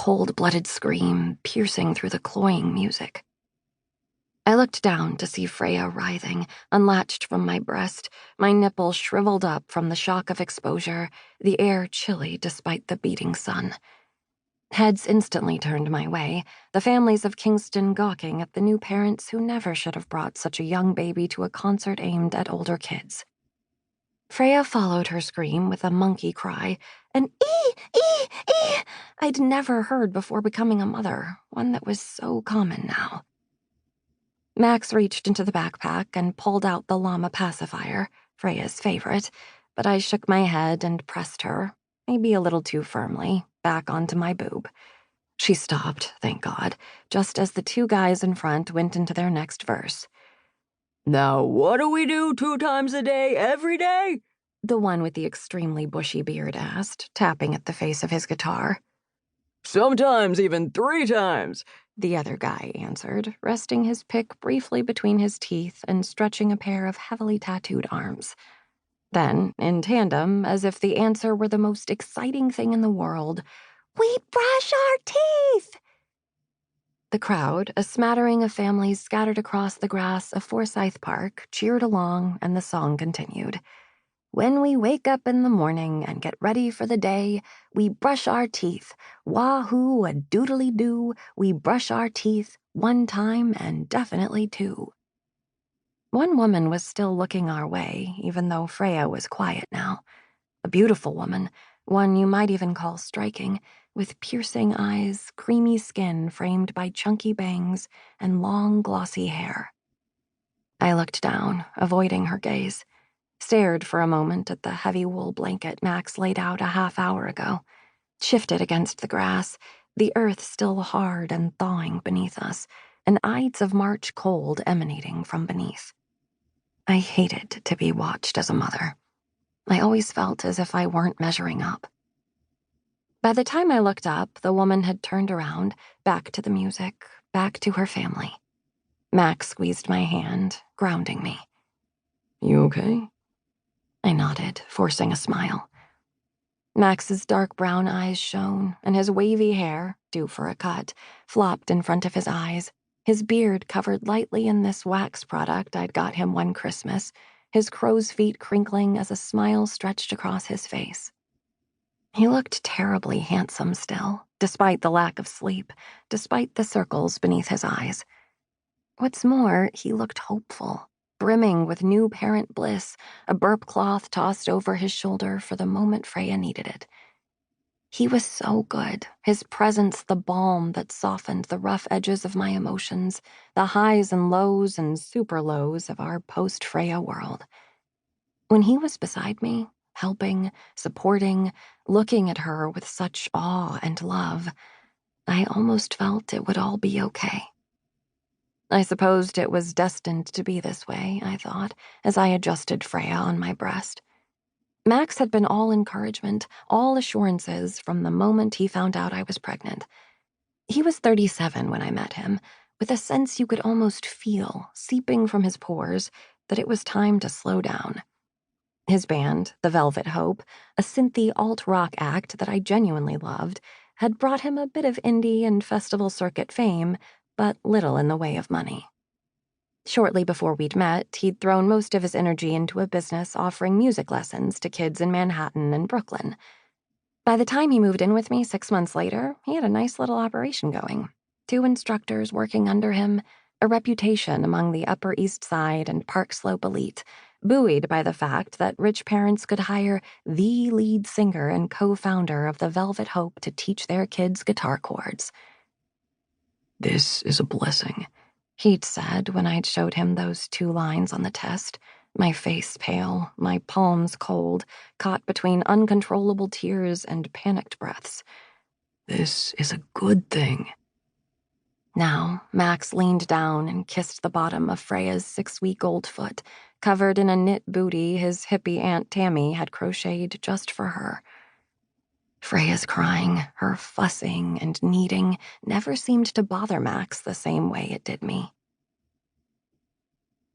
cold-blooded scream piercing through the cloying music. I looked down to see Freya writhing, unlatched from my breast, my nipples shriveled up from the shock of exposure, the air chilly despite the beating sun. Heads instantly turned my way, the families of Kingston gawking at the new parents who never should have brought such a young baby to a concert aimed at older kids. Freya followed her scream with a monkey cry, an ee, ee, ee I'd never heard before becoming a mother, one that was so common now. Max reached into the backpack and pulled out the llama pacifier, Freya's favorite, but I shook my head and pressed her, maybe a little too firmly, back onto my boob. She stopped, thank God, just as the two guys in front went into their next verse. Now what do we do 2 times a day, every day? The one with the extremely bushy beard asked, tapping at the face of his guitar. Sometimes even 3 times, the other guy answered, resting his pick briefly between his teeth and stretching a pair of heavily tattooed arms. Then, in tandem, as if the answer were the most exciting thing in the world, we brush our teeth! The crowd, a smattering of families scattered across the grass of Forsyth Park, cheered along, and the song continued. When we wake up in the morning and get ready for the day, we brush our teeth. Wahoo, a doodly-doo, we brush our teeth 1 time and definitely 2. One woman was still looking our way, even though Freya was quiet now. A beautiful woman, one you might even call striking, with piercing eyes, creamy skin framed by chunky bangs, and long, glossy hair. I looked down, avoiding her gaze, stared for a moment at the heavy wool blanket Max laid out a half hour ago, shifted against the grass, the earth still hard and thawing beneath us, and Ides of March cold emanating from beneath. I hated to be watched as a mother. I always felt as if I weren't measuring up. By the time I looked up, the woman had turned around, back to the music, back to her family. Max squeezed my hand, grounding me. You okay? I nodded, forcing a smile. Max's dark brown eyes shone, and his wavy hair, due for a cut, flopped in front of his eyes, his beard covered lightly in this wax product I'd got him one Christmas, his crow's feet crinkling as a smile stretched across his face. He looked terribly handsome still, despite the lack of sleep, despite the circles beneath his eyes. What's more, he looked hopeful, brimming with new parent bliss, a burp cloth tossed over his shoulder for the moment Freya needed it. He was so good, his presence the balm that softened the rough edges of my emotions, the highs and lows and super lows of our post-Freya world. When he was beside me, helping, supporting, looking at her with such awe and love, I almost felt it would all be okay. I supposed it was destined to be this way, I thought, as I adjusted Freya on my breast. Max had been all encouragement, all assurances from the moment he found out I was pregnant. He was 37 when I met him, with a sense you could almost feel, seeping from his pores, that it was time to slow down. His band, the Velvet Hope, a synthy alt-rock act that I genuinely loved, had brought him a bit of indie and festival circuit fame, but little in the way of money. Shortly before we'd met, he'd thrown most of his energy into a business offering music lessons to kids in Manhattan and Brooklyn. By the time he moved in with me 6 months later, he had a nice little operation going. 2 instructors working under him, a reputation among the Upper East Side and Park Slope elite, buoyed by the fact that rich parents could hire the lead singer and co-founder of the Velvet Hope to teach their kids guitar chords. This is a blessing, he'd said when I'd showed him those 2 lines on the test, my face pale, my palms cold, caught between uncontrollable tears and panicked breaths. This is a good thing. Now, Max leaned down and kissed the bottom of Freya's 6-week-old foot, covered in a knit booty his hippie Aunt Tammy had crocheted just for her. Freya's crying, her fussing and kneading, never seemed to bother Max the same way it did me.